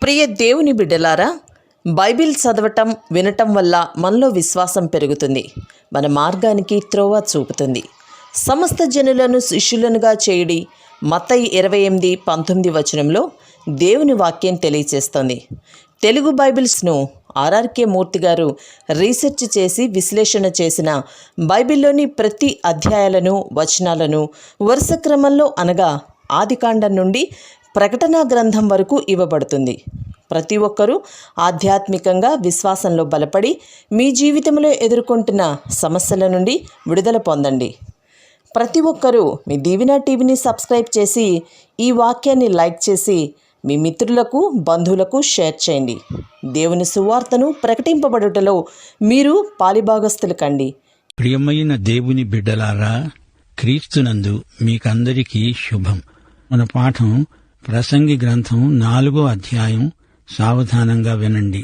ప్రియ దేవుని బిడ్డలారా, బైబిల్ చదవటం వినటం వల్ల మనలో విశ్వాసం పెరుగుతుంది. మన మార్గానికి త్రోవ చూపుతుంది. సమస్త జనులను శిష్యులనుగా చేయుడి మత్తయి 28:19 వచనంలో దేవుని వాక్యం తెలియచేస్తోంది. తెలుగు బైబిల్స్ను ఆర్ఆర్కే మూర్తి గారు రీసెర్చ్ చేసి విశ్లేషణ చేసిన బైబిల్లోని ప్రతి అధ్యాయాలను వచనాలను వరుస క్రమంలో అనగా ఆదికాండం నుండి ప్రకటనా గ్రంథం వరకు ఇవ్వబడుతుంది. ప్రతి ఒక్కరూ ఆధ్యాత్మికంగా విశ్వాసంలో బలపడి మీ జీవితంలో ఎదుర్కొంటున్న సమస్యల నుండి విడుదల పొందండి. ప్రతి ఒక్కరూ మీ దీవెన టీవీని సబ్స్క్రైబ్ చేసి ఈ వాక్యాన్ని లైక్ చేసి మీ మిత్రులకు బంధువులకు షేర్ చేయండి. దేవుని సువార్తను ప్రకటింపబడుటలో మీరు పాలిభాగస్తులు కండి. ప్రియమైన దేవుని బిడ్డలారా, క్రీస్తునందు మీకందరికీ శుభం. మన పాఠం ప్రసంగి గ్రంథం 4వ అధ్యాయం. సావధానంగా వినండి.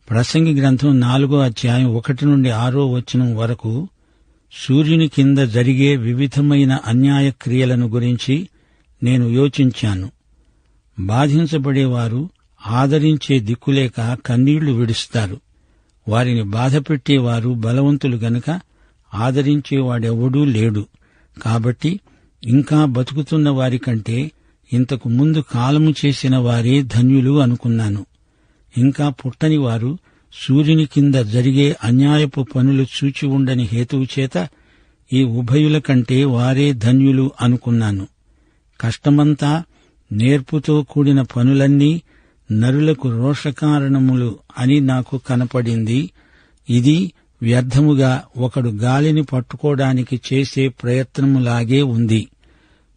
ప్రసంగి గ్రంథం 4వ అధ్యాయం 1 నుండి 6వ వచనం వరకు సూర్యుని కింద జరిగే వివిధమైన అన్యాయ క్రియలను గురించి నేను యోచించాను. బాధించబడేవారు ఆదరించే దిక్కులేక కన్నీళ్లు విడుస్తారు. వారిని బాధపెట్టేవారు బలవంతులు గనుక ఆదరించేవాడెవడూ లేడు. కాబట్టి ఇంకా బతుకుతున్న వారికంటే ఇంతకు ముందు కాలము చేసిన వారే ధన్యులు అనుకున్నాను. ఇంకా పుట్టని వారు సూర్యుని కింద జరిగే అన్యాయపు పనులు చూచి ఉండని హేతువు చేత ఈ ఉభయుల కంటే వారే ధన్యులు అనుకున్నాను. కష్టమంతా నేర్పుతో కూడిన పనులన్నీ నరులకు రోషకారణములు అని నాకు కనపడింది. ఇది వ్యర్థముగా ఒకడు గాలిని పట్టుకోవడానికి చేసే ప్రయత్నములాగే ఉంది.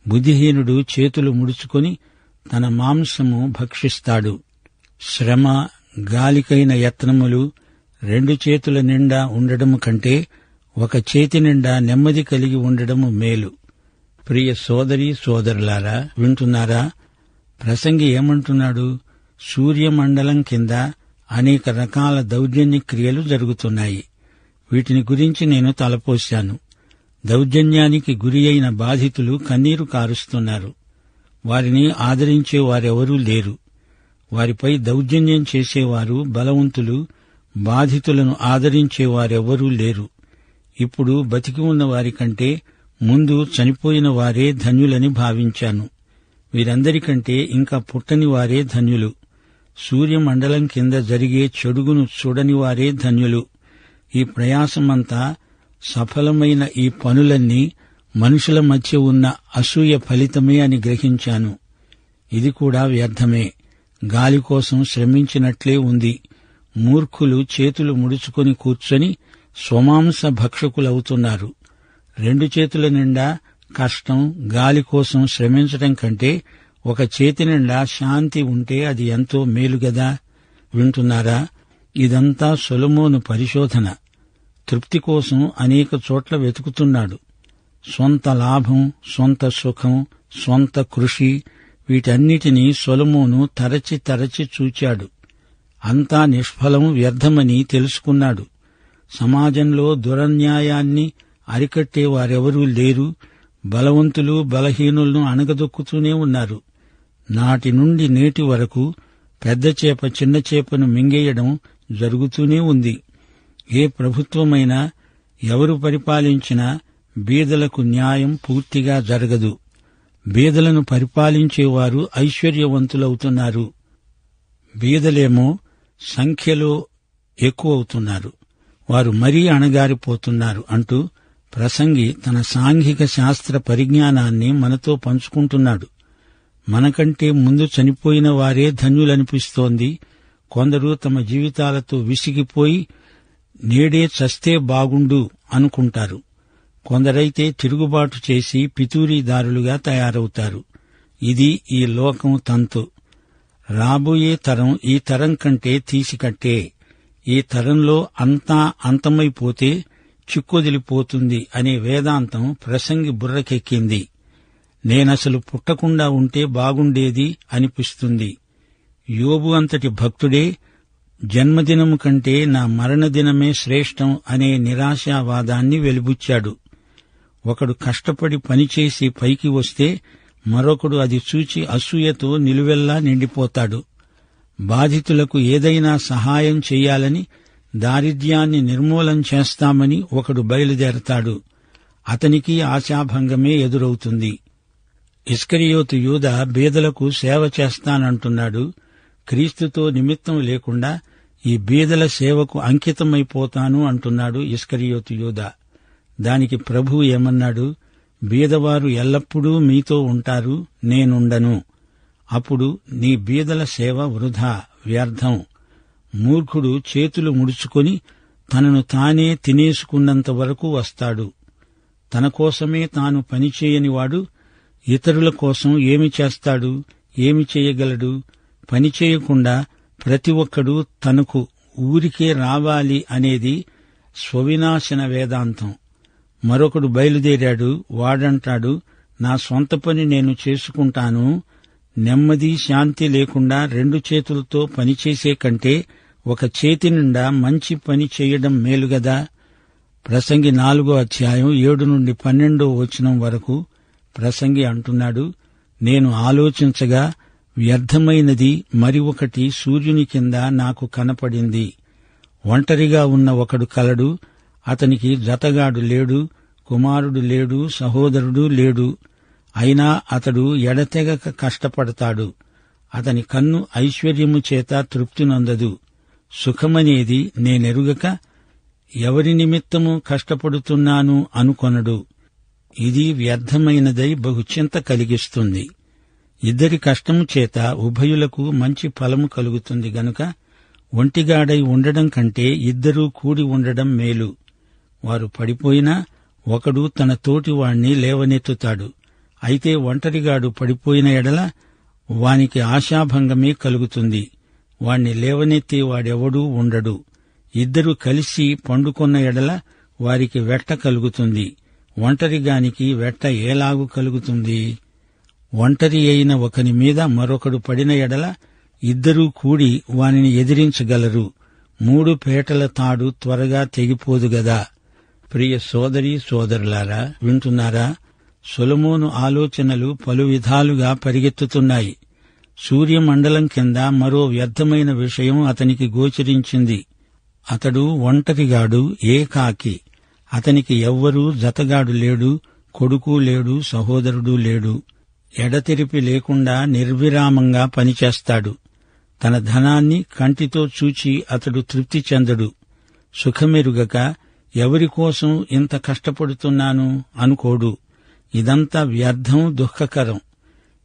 బుద్ధిహీనుడు చేతులు ముడుచుకొని తన మాంసము భక్షిస్తాడు. శ్రమ, గాలికైన యత్నములు 2 చేతుల నిండా ఉండడము కంటే 1 చేతి నిండా నెమ్మది కలిగి ఉండడము మేలు. ప్రియ సోదరీ సోదరులారా, వింటున్నారా? ప్రసంగి ఏమంటున్నాడు? సూర్యమండలం కింద అనేక రకాల దౌర్జన్య క్రియలు జరుగుతున్నాయి. వీటిని గురించి నేను తలపోశాను. దౌర్జన్యానికి గురి అయిన బాధితులు కన్నీరు కారుస్తున్నారు. వారిని ఆదరించే వారెవరూ లేరు. వారిపై దౌర్జన్యం చేసేవారు బలవంతులు, బాధితులను ఆదరించేవారెవరూ లేరు. ఇప్పుడు బతికి ఉన్న వారికంటే ముందు చనిపోయిన వారే ధన్యులని భావించాను. వీరందరికంటే ఇంకా పుట్టని వారే ధన్యులు. సూర్యమండలం కింద జరిగే చెడుగును చూడని వారే ధన్యులు. ఈ ప్రయాసమంతా, సఫలమైన ఈ పనులన్నీ మనుషుల మధ్య ఉన్న అసూయ ఫలితమే అని గ్రహించాను. ఇది కూడా వ్యర్థమే. గాలి కోసం శ్రమించినట్లే ఉంది. మూర్ఖులు చేతులు ముడుచుకొని కూర్చొని స్వమాంస భక్షకులవుతున్నారు. 2 చేతుల నిండా కష్టం, గాలి కోసం శ్రమించటం కంటే 1 చేతి నిండా శాంతి ఉంటే అది ఎంతో మేలుగదా. వింటున్నారా? ఇదంతా సొలొమోను పరిశోధన. తృప్తి కోసం అనేక చోట్ల వెతుకుతున్నాడు. స్వంత లాభం, స్వంత సుఖం, స్వంత కృషి, వీటన్నిటినీ సొలొమోను తరచి తరచి చూచాడు. అంతా నిష్ఫలం, వ్యర్థమని తెలుసుకున్నాడు. సమాజంలో దురన్యాయాన్ని అరికట్టే వారెవరూ లేరు. బలవంతులు బలహీనులను అణగదొక్కుతూనే ఉన్నారు. నాటి నుండి నేటి వరకు పెద్ద చేప చిన్న చేపను మింగేయడం జరుగుతూనే ఉంది. ఏ ప్రభుత్వమైనా, ఎవరు పరిపాలించినా బీదలకు న్యాయం పూర్తిగా జరగదు. బీదలను పరిపాలించేవారు ఐశ్వర్యవంతులవుతున్నారు. బీదలేమో సంఖ్యలో ఎక్కువవుతున్నారు. వారు మరీ అణగారిపోతున్నారు అంటూ ప్రసంగి తన సాంఘిక శాస్త్ర పరిజ్ఞానాన్ని మనతో పంచుకుంటున్నాడు. మనకంటే ముందు చనిపోయిన వారే ధన్యులనిపిస్తోంది. కొందరు తమ జీవితాలతో విసిగిపోయి నేడే చస్తే బాగుండు అనుకుంటారు. కొందరైతే తిరుగుబాటు చేసి పితూరీదారులుగా తయారవుతారు. ఇది ఈ లోకం తంతు. రాబోయే తరం ఈ తరం కంటే తీసికట్టే. ఈ తరంలో అంతా అంతమైపోతే చిక్కొదిలిపోతుంది అనే వేదాంతం ప్రసంగి బుర్రకెక్కింది. నేనసలు పుట్టకుండా ఉంటే బాగుండేది అనిపిస్తుంది. యోబు అంతటి భక్తుడే జన్మదినము కంటే నా మరణదినమే శ్రేష్టం అనే నిరాశావాదాన్ని వెలిబుచ్చాడు. ఒకడు కష్టపడి పనిచేసి పైకి వస్తే మరొకడు అది చూచి అసూయతో నిలువెల్లా నిండిపోతాడు. బాధితులకు ఏదైనా సహాయం చెయ్యాలని, దారిద్ర్యాన్ని నిర్మూలం చేస్తామని ఒకడు బయలుదేరతాడు. అతనికి ఆశాభంగమే ఎదురవుతుంది. ఇస్కరియోతు యూదా బీదలకు సేవ చేస్తానంటున్నాడు. క్రీస్తుతో నిమిత్తం లేకుండా ఈ బీదల సేవకు అంకితమైపోతాను అంటున్నాడు ఇస్కరియోతు యూదా. దానికి ప్రభువు ఏమన్నాడు? బీదవారు ఎల్లప్పుడూ మీతో ఉంటారు, నేనుండను. అప్పుడు నీ బీదల సేవ వృధా, వ్యర్థం. మూర్ఖుడు చేతులు ముడుచుకొని తనను తానే తినేసుకున్నంత వరకు వస్తాడు. తన కోసమే తాను పనిచేయనివాడు ఇతరుల కోసం ఏమి చేస్తాడు? ఏమి చేయగలడు? పనిచేయకుండా ప్రతి ఒక్కడూ తనకు ఊరికే రావాలి అనేది స్వవినాశన వేదాంతం. మరొకడు బయలుదేరాడు. వాడంటాడు, నా సొంత పని నేను చేసుకుంటాను. నెమ్మది శాంతి లేకుండా 2 చేతులతో పనిచేసే కంటే ఒక చేతి నిండా మంచి పని చేయడం మేలుగదా. ప్రసంగి 4:7-12 వరకు ప్రసంగి అంటున్నాడు, నేను ఆలోచించగా వ్యర్థమైనది మరి ఒకటి సూర్యుని కింద నాకు కనపడింది. ఒంటరిగా ఉన్న ఒకడు కలడు, అతనికి జతగాడు లేడు, కుమారుడు లేడు, సహోదరుడు లేడు. అయినా అతడు ఎడతెగక కష్టపడతాడు. అతని కన్ను ఐశ్వర్యము చేత తృప్తి నొందదు. సుఖమనేది నేనెరుగక ఎవరి నిమిత్తము కష్టపడుతున్నాను అనుకొనడు. ఇది వ్యర్థమైనదై బహుచింత కలిగిస్తుంది. ఇద్దరి కష్టము చేత ఉభయులకు మంచి ఫలము కలుగుతుంది గనుక ఒంటిగాడై ఉండడం కంటే ఇద్దరూ కూడి ఉండడం మేలు. వారు పడిపోయినా ఒకడు తన తోటివాణ్ణి లేవనెత్తుతాడు. అయితే ఒంటరిగాడు పడిపోయిన ఎడల వానికి ఆశాభంగమే కలుగుతుంది. వాణ్ణి లేవనెత్తే వాడెవడూ ఉండడు. ఇద్దరు కలిసి పండుకొన్న ఎడల వారికి వెట్ట కలుగుతుంది. ఒంటరిగానికి వెట్ట ఏలాగు కలుగుతుంది? ఒంటరి అయిన ఒకని మీద మరొకడు పడిన ఎడల ఇద్దరూ కూడి వానిని ఎదిరించగలరు. 3 పేటల తాడు త్వరగా తెగిపోదు గదా. ప్రియ సోదరీ సోదరులారా, వింటున్నారా? సొలొమోను ఆలోచనలు పలు విధాలుగా పరిగెత్తుతున్నాయి. సూర్యమండలం కింద మరో వ్యర్థమైన విషయం అతనికి గోచరించింది. అతడు ఒంటరిగాడు, ఏకాకి. అతనికి ఎవ్వరూ జతగాడు లేడు, కొడుకు లేడు, సహోదరుడు లేడు. ఎడతెరిపి లేకుండా నిర్విరామంగా పనిచేస్తాడు. తన ధనాన్ని కంటితో చూచి అతడు తృప్తి చెందడు. సుఖమెరుగక ఎవరికోసం ఇంత కష్టపడుతున్నాను అనుకోడు. ఇదంతా వ్యర్థం, దుఃఖకరం.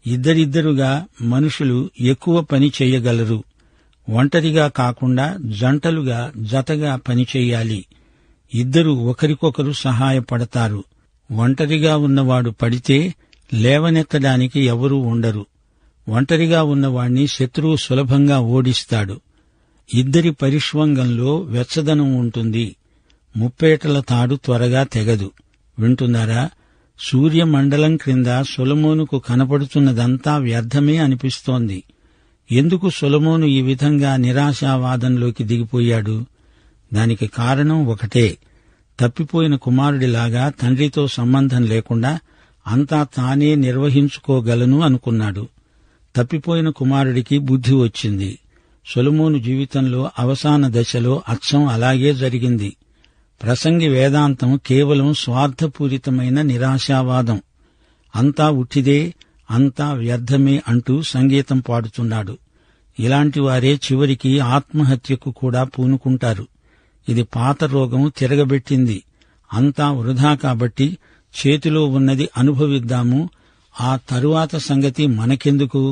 ఇద్దరిద్దరుగా మనుషులు ఎక్కువ పని చెయ్యగలరు. ఒంటరిగా కాకుండా జంటలుగా, జతగా పనిచెయ్యాలి. ఇద్దరు ఒకరికొకరు సహాయపడతారు. ఒంటరిగా ఉన్నవాడు పడితే లేవనెత్తడానికి ఎవరూ ఉండరు. ఒంటరిగా ఉన్నవాణ్ణి శత్రువు సులభంగా ఓడిస్తాడు. ఇద్దరి పరిష్వంగంలో వెచ్చదనం ఉంటుంది. 3 పేటల తాడు త్వరగా తెగదు. వింటున్నారా? సూర్యమండలం క్రింద సొలొమోనుకు కనపడుతున్నదంతా వ్యర్థమే అనిపిస్తోంది. ఎందుకు సొలొమోను ఈ విధంగా నిరాశావాదంలోకి దిగిపోయాడు? దానికి కారణం ఒకటే. తప్పిపోయిన కుమారుడిలాగా తండ్రితో సంబంధం లేకుండా అంతా తానే నిర్వహించుకోగలను అనుకున్నాడు. తప్పిపోయిన కుమారుడికి బుద్ధి వచ్చింది. సొలొమోను జీవితంలో అవసాన దశలో అచ్చం అలాగే జరిగింది. ప్రసంగి వేదాంతం కేవలం స్వార్థపూరితమైన నిరాశావాదం. అంతా ఉట్టిదే, అంతా వ్యర్థమే అంటూ సంగీతం పాడుతున్నాడు. ఇలాంటి వారే చివరికి ఆత్మహత్యకు కూడా పూనుకుంటారు. ఇది పాత రోగం తిరగబెట్టింది. అంతా వృధా కాబట్టి చేతిలో ఉన్నది అనుభవిద్దాము, ఆ తరువాత సంగతి మనకెందుకు?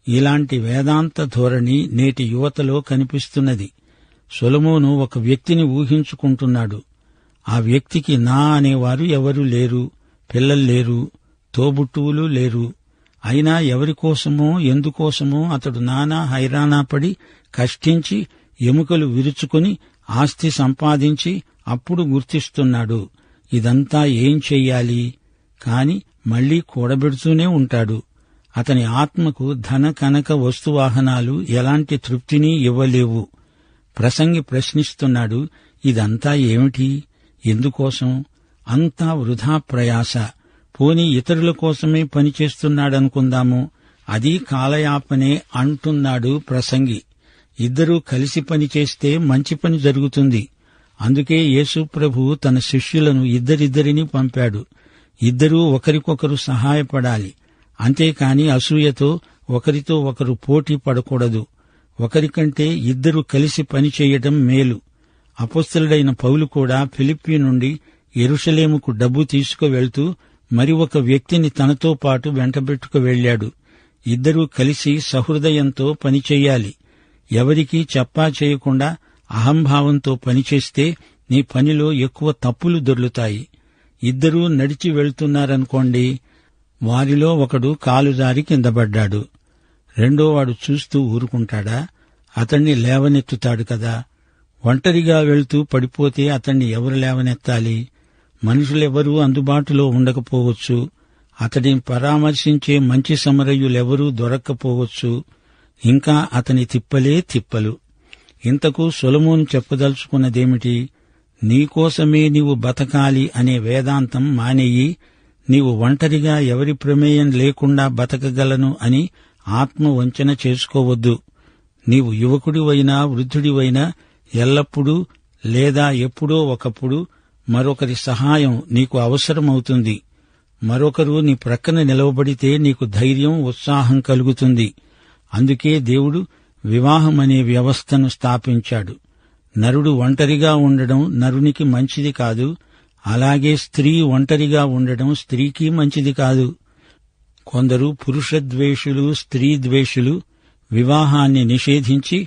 ఇలాంటి వేదాంత ధోరణి నేటి యువతలో కనిపిస్తున్నది. సొలొమోను ఒక వ్యక్తిని ఊహించుకుంటున్నాడు. ఆ వ్యక్తికి నా అనేవారు ఎవరూ లేరు, పిల్లలు లేరు, తోబుట్టువులు లేరు. అయినా ఎవరికోసమో ఎందుకోసమో అతడు నానా హైరానా పడి కష్టించి ఎముకలు విరుచుకుని ఆస్తి సంపాదించి అప్పుడు గుర్తిస్తున్నాడు, ఇదంతా ఏం చెయ్యాలి? కాని మళ్లీ కూడబెడుతూనే ఉంటాడు. అతని ఆత్మకు ధన కనక వస్తువాహనాలు ఎలాంటి తృప్తిని ఇవ్వలేవు. ప్రసంగి ప్రశ్నిస్తున్నాడు, ఇదంతా ఏమిటి? ఎందుకోసం? అంతా వృధా ప్రయాస. పోనీ ఇతరుల కోసమే పనిచేస్తున్నాడనుకుందాము, అది కాలయాపనే అంటున్నాడు ప్రసంగి. ఇద్దరూ కలిసి పని చేస్తే మంచి పని జరుగుతుంది. అందుకే యేసు ప్రభువు తన శిష్యులను ఇద్దరిద్దరిని పంపాడు. ఇద్దరూ ఒకరికొకరు సహాయపడాలి. అంతేకాని అసూయతో ఒకరితో ఒకరు పోటీ పడకూడదు. ఒకరికంటే ఇద్దరు కలిసి పనిచేయటం మేలు. అపొస్తలుడైన పౌలు కూడా ఫిలిప్పీ నుండి యెరూషలేముకు డబ్బు తీసుకువెళ్తూ మరి ఒక వ్యక్తిని తనతో పాటు వెంటబెట్టుకు వెళ్లాడు. ఇద్దరూ కలిసి సహృదయంతో పనిచేయాలి. ఎవరికీ చెప్పా చేయకుండా అహంభావంతో పనిచేస్తే నీ పనిలో ఎక్కువ తప్పులు దొర్లుతాయి. ఇద్దరూ నడిచి వెళ్తున్నారనుకోండి, వారిలో ఒకడు కాలుజారి కిందపడ్డాడు. రెండోవాడు చూస్తూ ఊరుకుంటాడా? అతణ్ణి లేవనెత్తుతాడు కదా. ఒంటరిగా వెళ్తూ పడిపోతే అతణ్ణి ఎవరు లేవనెత్తాలి? మనుషులెవరూ అందుబాటులో ఉండకపోవచ్చు. అతడిని పరామర్శించే మంచి సమరయులెవరూ దొరక్కపోవచ్చు. ఇంకా అతని తిప్పలే తిప్పలు. ఇంతకు సొలొమోను చెప్పదలుచుకున్నదేమిటి? నీకోసమే నీవు బతకాలి అనే వేదాంతం మానేయి. నీవు ఒంటరిగా ఎవరి ప్రమేయం లేకుండా బతకగలను అని ఆత్మవంచన చేసుకోవద్దు. నీవు యువకుడివైనా వృద్ధుడివైనా ఎల్లప్పుడూ లేదా ఎప్పుడో ఒకప్పుడు మరొకరి సహాయం నీకు అవసరమవుతుంది. మరొకరు నీ ప్రక్కన నిలవబడితే నీకు ధైర్యం, ఉత్సాహం కలుగుతుంది. అందుకే దేవుడు వివాహమనే వ్యవస్థను స్థాపించాడు. నరుడు ఒంటరిగా ఉండడం నరునికి మంచిది కాదు. అలాగే స్త్రీ ఒంటరిగా ఉండడం స్త్రీకి మంచిది కాదు. కొందరు పురుషద్వేషులు, స్త్రీ ద్వేషులు వివాహాన్ని నిషేధించి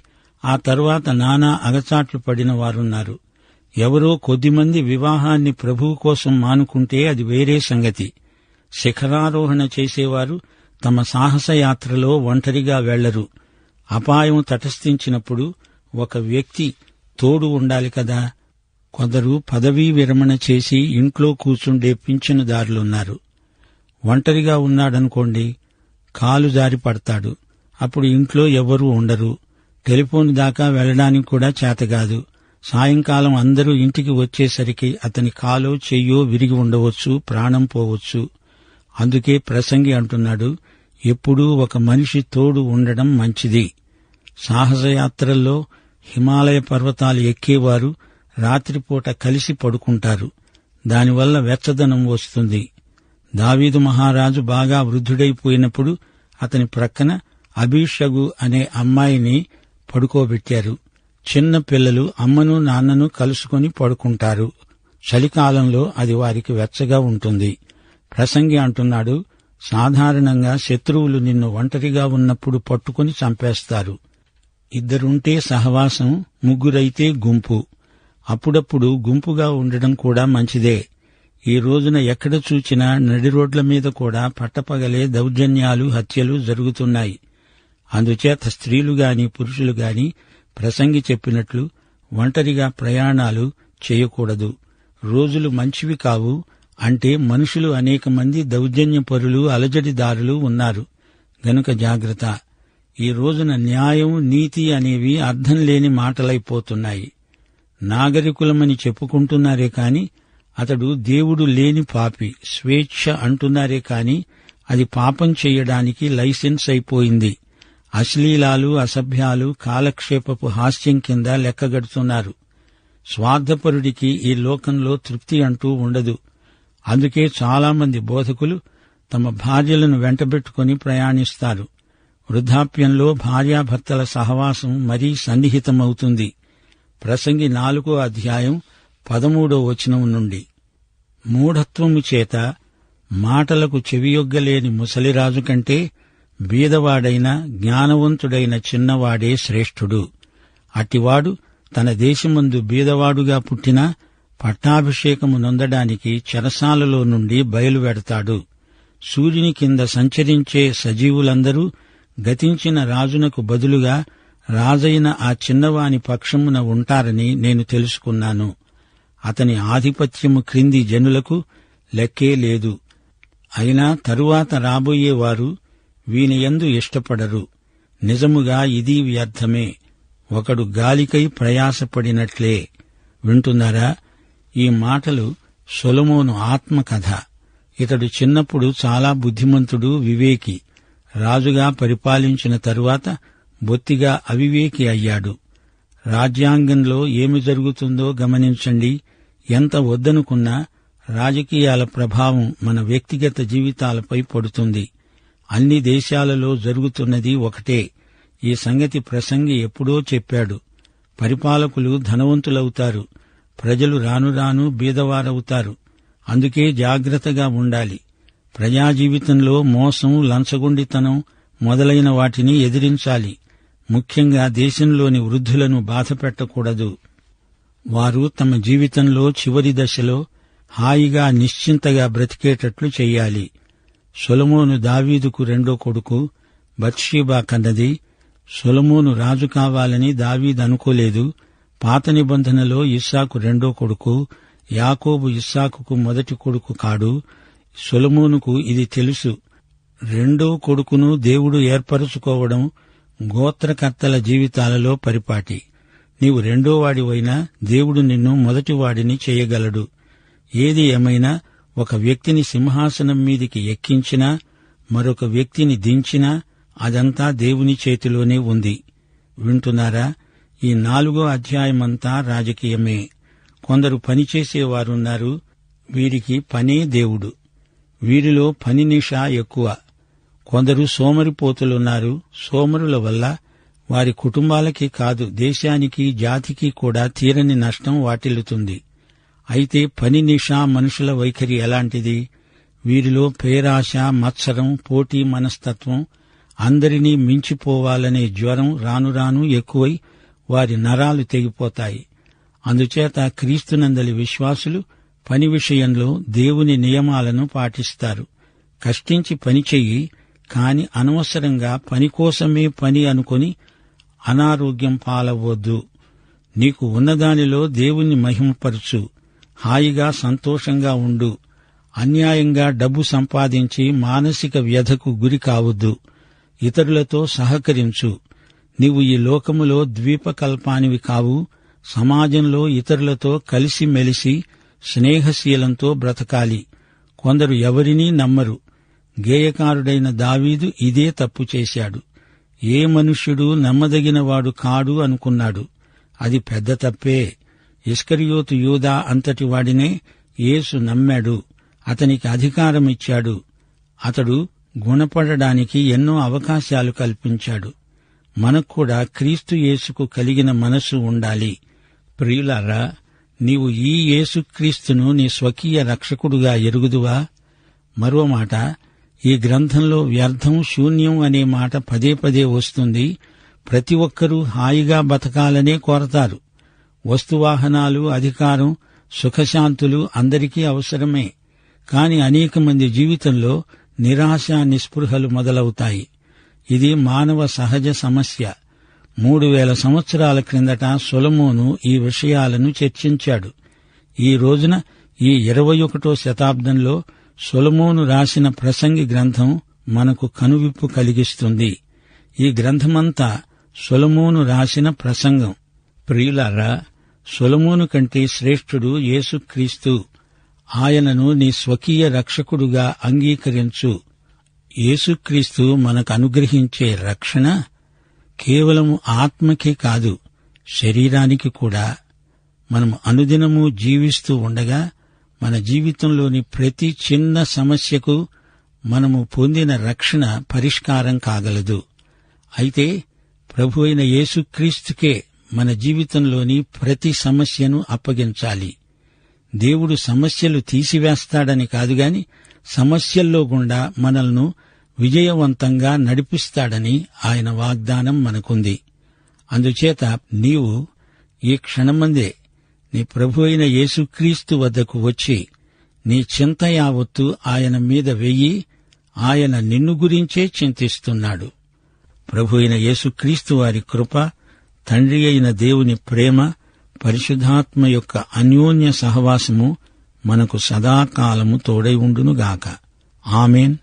ఆ తర్వాత నానా అగచాట్లు పడిన వారున్నారు. ఎవరో కొద్దిమంది వివాహాన్ని ప్రభువు కోసం మానుకుంటే అది వేరే సంగతి. శిఖరారోహణ చేసేవారు తమ సాహసయాత్రలో ఒంటరిగా వెళ్లరు. అపాయం తటస్థించినప్పుడు ఒక వ్యక్తి తోడు ఉండాలి కదా. కొందరు పదవీ విరమణ చేసి ఇంట్లో కూర్చుండే పింఛనుదారులున్నారు. ఒంటరిగా ఉన్నాడనుకోండి, కాలు జారి పడతాడు. అప్పుడు ఇంట్లో ఎవ్వరూ ఉండరు. టెలిఫోన్ దాకా వెళ్లడానికి కూడా చేతగాదు. సాయంకాలం అందరూ ఇంటికి వచ్చేసరికి అతని కాలో చెయ్యో విరిగి ఉండవచ్చు, ప్రాణం పోవచ్చు. అందుకే ప్రసంగి అంటున్నాడు, ఎప్పుడూ ఒక మనిషి తోడు ఉండడం మంచిది. సాహసయాత్రల్లో హిమాలయ పర్వతాలు ఎక్కేవారు రాత్రిపూట కలిసి పడుకుంటారు. దానివల్ల వెచ్చదనం వస్తుంది. దావీదు మహారాజు బాగా వృద్ధుడైపోయినప్పుడు అతని ప్రక్కన అబీషగు అనే అమ్మాయిని పడుకోబెట్టారు. చిన్న పిల్లలు అమ్మను నాన్నను కలుసుకుని పడుకుంటారు. చలికాలంలో అది వారికి వెచ్చగా ఉంటుంది. ప్రసంగి అంటున్నాడు, సాధారణంగా శత్రువులు నిన్ను ఒంటరిగా ఉన్నప్పుడు పట్టుకుని చంపేస్తారు. ఇద్దరుంటే సహవాసం, ముగ్గురైతే గుంపు. అప్పుడప్పుడు గుంపుగా ఉండడం కూడా మంచిదే. ఈ రోజున ఎక్కడ చూచినా నడి రోడ్ల మీద కూడా పట్టపగలే దౌర్జన్యాలు, హత్యలు జరుగుతున్నాయి. అందుచేత స్త్రీలు గాని పురుషులు గాని ప్రసంగి చెప్పినట్లు ఒంటరిగా ప్రయాణాలు చేయకూడదు. రోజులు మంచివి కావు. అంటే మనుషులు అనేక మంది దౌర్జన్యపరులు, అలజడిదారులు ఉన్నారు గనుక జాగ్రత్త. ఈ రోజున న్యాయం, నీతి అనేవి అర్థం లేని మాటలైపోతున్నాయి. నాగరికులమని చెప్పుకుంటున్నారే కాని అతడు దేవుడు లేని పాపి, స్వేచ్ఛ అంటున్నారే కాని అది పాపం చెయ్యడానికి లైసెన్స్ అయిపోయింది. అశ్లీలాలు, అసభ్యాలు కాలక్షేపపు హాస్యం కింద లెక్కగడుతున్నారు. స్వార్థపరుడికి ఈ లోకంలో తృప్తి అంటూ ఉండదు. అందుకే చాలామంది బోధకులు తమ భార్యలను వెంటబెట్టుకుని ప్రయాణిస్తారు. వృద్ధాప్యంలో భార్యాభర్తల సహవాసం మరీ సన్నిహితమవుతుంది. ప్రసంగి 4వ అధ్యాయం 13వ వచనం నుండి, మూఢత్వము చేత మాటలకు చెవియొగ్గలేని ముసలిరాజు కంటే బీదవాడైన జ్ఞానవంతుడైన చిన్నవాడే శ్రేష్ఠుడు. అట్టివాడు తన దేశమందు బీదవాడుగా పుట్టినా పట్టాభిషేకము నొందడానికి చెరసాలలో నుండి బయలువెడతాడు. సూర్యుని కింద సంచరించే సజీవులందరూ గతించిన రాజునకు బదులుగా రాజైన ఆ చిన్నవాని పక్షమున ఉంటారని నేను తెలుసుకున్నాను. అతని ఆధిపత్యము క్రింది జనులకు లెక్కే లేదు. అయినా తరువాత రాబోయేవారు వీనియందు ఇష్టపడరు. నిజముగా ఇది వ్యర్థమే. ఒకడు గాలికై ప్రయాసపడినట్లే. వింటున్నారా? ఈ మాటలు సొలొమోను ఆత్మకథ. ఇతడు చిన్నప్పుడు చాలా బుద్ధిమంతుడు, వివేకి. రాజుగా పరిపాలించిన తరువాత బొత్తిగా అవివేకి అయ్యాడు. రాజ్యాంగంలో ఏమి జరుగుతుందో గమనించండి. ఎంత వద్దనుకున్నా రాజకీయాల ప్రభావం మన వ్యక్తిగత జీవితాలపై పడుతుంది. అన్ని దేశాలలో జరుగుతున్నది ఒకటే. ఈ సంగతి ప్రసంగి ఎప్పుడో చెప్పాడు. పరిపాలకులు ధనవంతులవుతారు, ప్రజలు రాను బీదవారవుతారు. అందుకే జాగ్రత్తగా ఉండాలి. ప్రజాజీవితంలో మోసం, లంచగొండితనం మొదలైన వాటిని ఎదిరించాలి. ముఖ్యంగా దేశంలోని వృద్ధులను బాధపెట్టకూడదు. వారు తమ జీవితంలో చివరి దశలో హాయిగా నిశ్చింతగా బ్రతికేటట్లు చెయ్యాలి. సొలొమోను దావీదుకు రెండో కొడుకు, బత్షెబా కన్నది. సొలొమోను రాజు కావాలని దావీదు అనుకోలేదు. పాత నిబంధనలో ఇస్సాకు రెండో కొడుకు, యాకోబు ఇస్సాకుకు మొదటి కొడుకు కాడు. సొలొమోనుకు ఇది తెలుసు. రెండో కొడుకును దేవుడు ఏర్పరచుకోవడం గోత్రకర్తల జీవితాలలో పరిపాటి. నీవు రెండోవాడివైనా దేవుడు నిన్ను మొదటివాడిని చేయగలడు. ఏది ఏమైనా ఒక వ్యక్తిని సింహాసనం మీదికి ఎక్కించినా, మరొక వ్యక్తిని దించినా అదంతా దేవుని చేతిలోనే ఉంది. వింటున్నారా? ఈ 4వ అధ్యాయమంతా రాజకీయమే. కొందరు పనిచేసేవారున్నారు. వీరికి పనే దేవుడు. వీరిలో పని నిషా ఎక్కువ. కొందరు సోమరిపోతులున్నారు. సోమరుల వల్ల వారి కుటుంబాలకి కాదు, దేశానికి, జాతికి కూడా తీరని నష్టం వాటిల్లుతుంది. అయితే పని నిషా మనుషుల వైఖరి ఎలాంటిది? వీరిలో పేరాశ, మత్సరం, పోటీ మనస్తత్వం, అందరినీ మించిపోవాలనే జ్వరం రాను ఎక్కువై వారి నరాలు తెగిపోతాయి. అందుచేత క్రీస్తునందలి విశ్వాసులు పని విషయంలో దేవుని నియమాలను పాటిస్తారు. కష్టించి పని చెయ్యి, కాని అనవసరంగా పని కోసమే పని అనుకొని అనారోగ్యం పాలవద్దు. నీకు ఉన్నదానిలో దేవుణ్ణి మహిమపరచు. హాయిగా సంతోషంగా ఉండు. అన్యాయంగా డబ్బు సంపాదించి మానసిక వ్యధకు గురి కావద్దు. ఇతరులతో సహకరించు. నీవు ఈ లోకములో ద్వీపకల్పానివి కావు. సమాజంలో ఇతరులతో కలిసిమెలిసి స్నేహశీలంతో బ్రతకాలి. కొందరు ఎవరినీ నమ్మరు. గేయకారుడైన దావీదు ఇదే తప్పు చేశాడు. ఏ మనుష్యుడు నమ్మదగినవాడు కాడు అనుకున్నాడు. అది పెద్ద తప్పే. ఇస్కరియోతు యూదా అంతటి వాడినే యేసు నమ్మాడు. అతనికి అధికారమిచ్చాడు. అతడు గుణపడడానికి ఎన్నో అవకాశాలు కల్పించాడు. మనక్కూడా క్రీస్తు యేసుకు కలిగిన మనసు ఉండాలి. ప్రియులారా, నీవు ఈ యేసుక్రీస్తును నీ స్వకీయ రక్షకుడుగా ఎరుగుదువా? మరో మాట, ఈ గ్రంథంలో వ్యర్థం, శూన్యం అనే మాట పదే వస్తుంది. ప్రతి ఒక్కరూ హాయిగా బతకాలనే కోరతారు. వస్తువాహనాలు, అధికారం, సుఖశాంతులు అందరికీ అవసరమే. కాని అనేక మంది జీవితంలో నిరాశ, నిస్పృహలు మొదలవుతాయి. ఇది మానవ సహజ సమస్య. 3000 సంవత్సరాల క్రిందట సొలొమోను ఈ విషయాలను చర్చించాడు. ఈ రోజున ఈ 21వ శతాబ్దంలో సొలొమోను రాసిన ప్రసంగి గ్రంథం మనకు కనువిప్పు కలిగిస్తుంది. ఈ గ్రంథమంతా సొలొమోను రాసిన ప్రసంగం. ప్రియులారా, సొలొమోను కంటే శ్రేష్ఠుడు యేసుక్రీస్తు. ఆయనను నీ స్వకీయ రక్షకుడుగా అంగీకరించు. యేసుక్రీస్తు మనకు అనుగ్రహించే రక్షణ కేవలం ఆత్మకే కాదు, శరీరానికి కూడా. మనం అనుదినము జీవిస్తూ ఉండగా మన జీవితంలోని ప్రతి చిన్న సమస్యకు మనము పొందిన రక్షణ పరిష్కారం కాగలదు. అయితే ప్రభు అయిన యేసుక్రీస్తుకే మన జీవితంలోని ప్రతి సమస్యను అప్పగించాలి. దేవుడు సమస్యలు తీసివేస్తాడని కాదుగాని సమస్యల్లో గుండా మనల్ని విజయవంతంగా నడిపిస్తాడని ఆయన వాగ్దానం మనకుంది. అందుచేత నీవు ఈ క్షణమందే నీ ప్రభు అయిన యేసుక్రీస్తు వద్దకు వచ్చి నీ చింత యావత్తు ఆయన మీద వెయ్యి. ఆయన నిన్ను గురించే చింతిస్తున్నాడు. ప్రభు అయిన యేసుక్రీస్తు వారి కృప, తండ్రి అయిన దేవుని ప్రేమ, పరిశుద్ధాత్మ యొక్క అన్యోన్య సహవాసము మనకు సదాకాలము తోడై ఉండునుగాక. ఆమేన్.